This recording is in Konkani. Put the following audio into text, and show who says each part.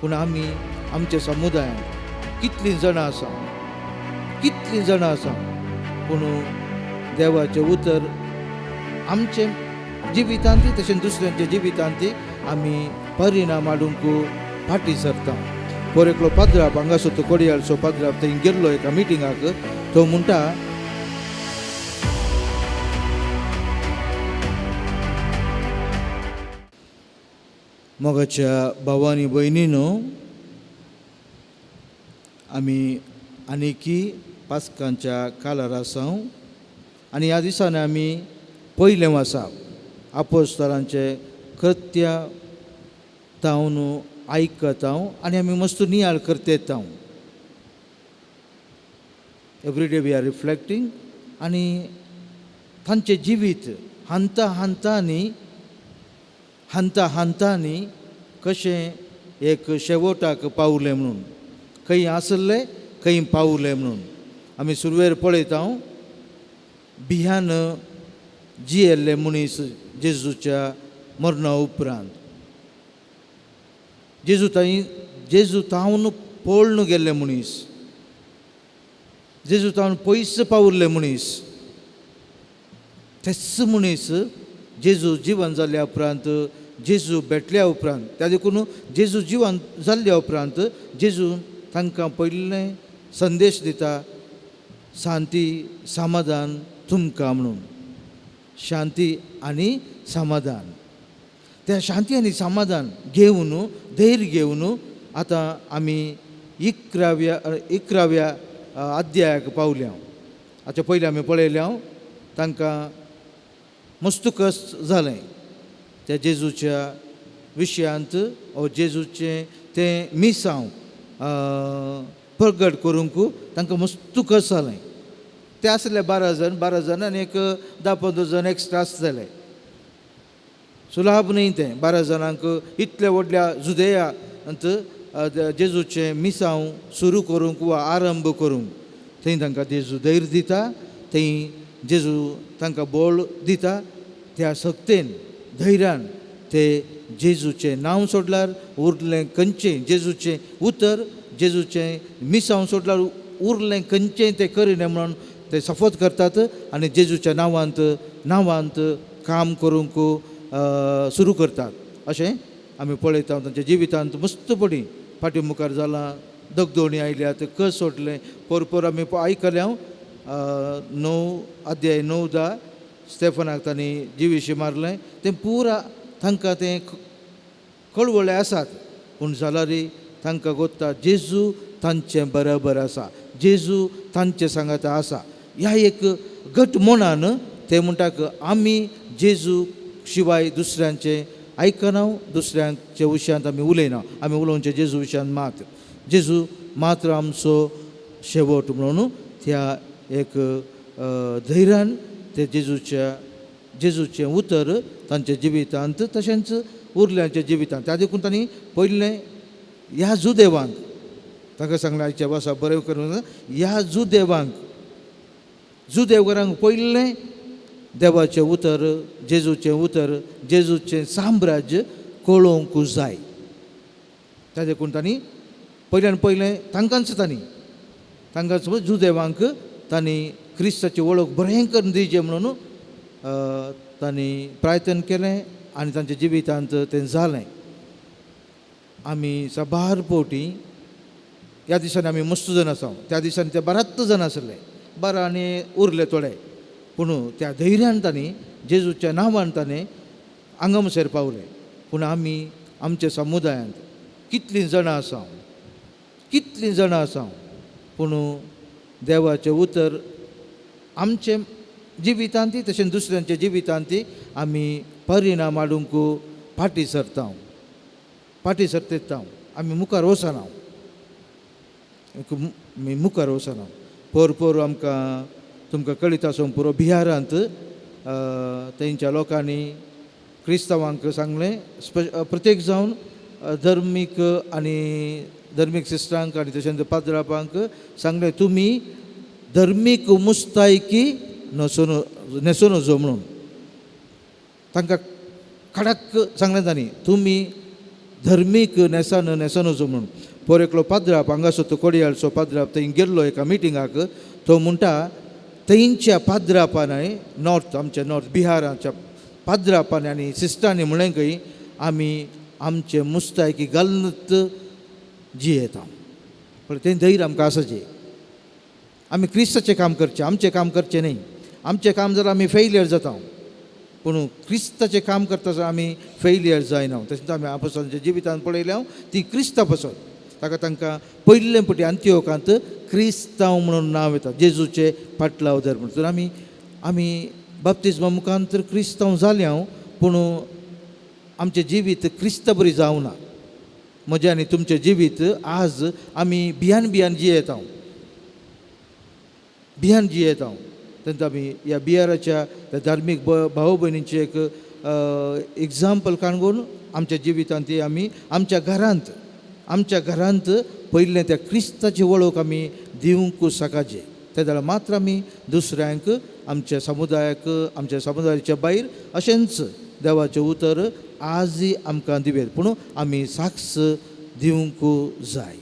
Speaker 1: पूण आमी आमच्या समुदायात कितलीं जाणां आसा पूण देवाचें उतर आमचे जिवितांती तशेंच दुसऱ्यांच्या जिवितांती आमी परिणाम हाडूंक फाटीं सरता. por एकलो पाद्राप हांगासर तो कोडयाळचो पाद्राप थंय गेल्लो एका मिटिंगाक. तो म्हणटा मोगाच्या भावांनी भयणीनो, आमी आनिकी पास्कांच्या कालार आसा आनी ह्या दिसांनी आमी पयलें आसा आपोस्तलांचे कृत्या तावन आयकता आनी आमी मस्त नियाळ करतेता. एवरी डे वी आर रिफ्लेक्टींग आनी तांचें जिवीत हांता हांतांनी कशें एक शेवटाक पावलें म्हणून, खंय आसले खंय पावले म्हणून आमी सुरवेर पळयता. भियान जियेल्ले मनीस जेजूच्या मरणा उपरांत जेजू तावन पळून गेल्ले मनीस, जेजू तावन पयस पावल्ले मनीस, तेच मनीस जेजू जिवन जाल्ल्या उपरांत, जेजू भेटल्या उपरांत, त्या देखून जेजू जिवन जाल्ल्या उपरांत जेजू तांकां पयलें संदेश दिता, शांती समाधान तुमकां म्हणून. शांती आनी समाधान. त्या शांती आनी समाधान घेवन, धैर्य घेवन आतां आमी 11व्या अध्यायाक पावल्या. हाचे पयलीं आमी पळयल्या तांकां मस्त कश्ट जालें त्या जेजूच्या विशयांत, जेजूचें तें मिसांव प्रगट करूंक तांकां मस्त कश्ट जालें. ते आसले 12 जाण आनी एक 10-15 जाण एक्स्ट्रा आसतले. सुलाभ न्ही तें 12 जाणांक इतल्या व्हडल्या जुदेयांत जेजूचें मिसांव सुरू करूंक वा आरंभ करूंक. थंय तांकां जेजू धैर्य दिता, थंय जेजू तांकां बळ दिता. त्या सक्तेन धैर्यान ते जेजूचें नांव सोडल्यार उरलें खंयचें, जेजूचें उतर, जेजूचें मिसांव सोडल्यार उरलें खंयचें ते करिना म्हणून ते सफत करतात आनी जेजूच्या नांवांत काम करूंक सुरू करतात. अशें आमी पळयता. तांच्या जिवितांत मस्तपणी फाटीं मुखार जालां, दगदोणी आयल्यात, कस सोडलें. पोरपोर आमी आयकल्या 9:10 स्टेफनाक तांणी जिवीशी मारलें. तें पुरा तांकां तें कळवळें आसात, पूण जाल्यारय तांकां गोत्ता जेजू तांचे बरोबर आसा, जेजू तांचे सांगात आसा. ह्या एक घट मनान ते म्हणटात आमी जेजू शिवाय दुसऱ्यांचे आयकना, दुसऱ्यांच्या विशयांत आमी उलयना. आमी उलोवचें जेजू विशयांत मात. जेजू मात्र आमचो शेवट म्हणून त्या एक धैर्यान ते जेजूचें उतर तांच्या जिवितांत तशेंच उरल्यांच्या जिवितांत. त्या देखून तांणी पयलें ह्या जुदेवांक ताका सांगलें, आयच्या भासा बरें करून, ह्या जुदेवकारांक पयलें देवाचें उतर, जेजूचें साम्राज्य कळोवंक जाय. त्या देखून तांणी पयलें तांकांच जुदेवांक तांणी क्रिस्ताची वळख बरें करून दिवचें म्हणून तांणी प्रार्थना केलें आनी तांच्या जिवितांत तें जालें. आमी साबार फावटी ह्या दिसांनी आमी मस्त जाण आसा. त्या दिसांनी ते 12 जाण आसले, 12 आनी उरले थोडे, पूण त्या धैर्यान तांणी जेजूच्या नांवान तांणी हांगा मुसेर पावले. पूण आमी आमच्या समुदायांत कितलीं जाणां आसा पूण देवाचें उतर आमचे जिवितांती तशेंच दुसऱ्यांच्या जिवितांती आमी परिणाम हाडूंक फाटीं सरता. आमी मुखार वचना. पोर आमकां तुमकां कळीत आसूं पुरो बिहारांत थंयच्या लोकांनी क्रिस्तांवांक सांगलें, प्रत्येक जावन धर्मीक सिस्टरांक आनी तशेंच पाद्रापांक सांगलें, तुमी धर्मीक मुस्तायकी न्हेसून नजो म्हणून. तांकां खडाक सांगलें तांणी, तुमी धर्मीक नेसान नेसन वचूं म्हणून. पोर एकलो पाद्राप हांगासर तो कोडयाळचो पाद्राप थंय गेल्लो एका मिटिंगाक. तो म्हणटा थंयच्या पाद्रापांनी नॉर्थ आमच्या नॉर्थ बिहाराच्या पाद्रापांनी आनी सिस्टांनी म्हणलें खंय आमी आमचे मुस्तायकी घालनत जियेता. पण तें धैर्य आमकां आसाचें. आमी क्रिस्ताचें काम करचें, आमचें काम करचें न्ही. आमचें काम जर आमी फेलियर जाता, पूण क्रिस्ताचें काम करता जाल्यार आमी फेलियर जायना. तशेंच आमी आपोस्तलांच्या जिवितांत पळयलें हांव ती क्रिस्तां पासून ताका तांकां पयले फावटी अंत्योकांत क्रिस्तांव म्हणून नांव येता, जेजूचे फाटलावदर म्हणून. तर आमी बाप्तिस्मा मुखांतर क्रिस्तांव जाले हांव, पूण आमचें जिवीत क्रिस्ता बरी जावना. म्हजें आनी तुमचें जिवीत आज आमी भियान जियेता, भियान जियेता. तेन्ना आमी ह्या बिहाराच्या त्या धार्मीक भाव भयणींचे एक एग्जाम्पल काणून आमच्या जिवितांत ती आमी आमच्या घरांत पयलें त्या क्रिस्ताची वळख आमी दिवंक सकाळचें. त्या जाल्यार मात्र आमी दुसऱ्यांक आमच्या समुदायाक आमच्या समुदायाच्या भायर अशेंच देवाचें उतर आजय आमकां दिवेत, पूण आमी साक्ष दिवंक जाय.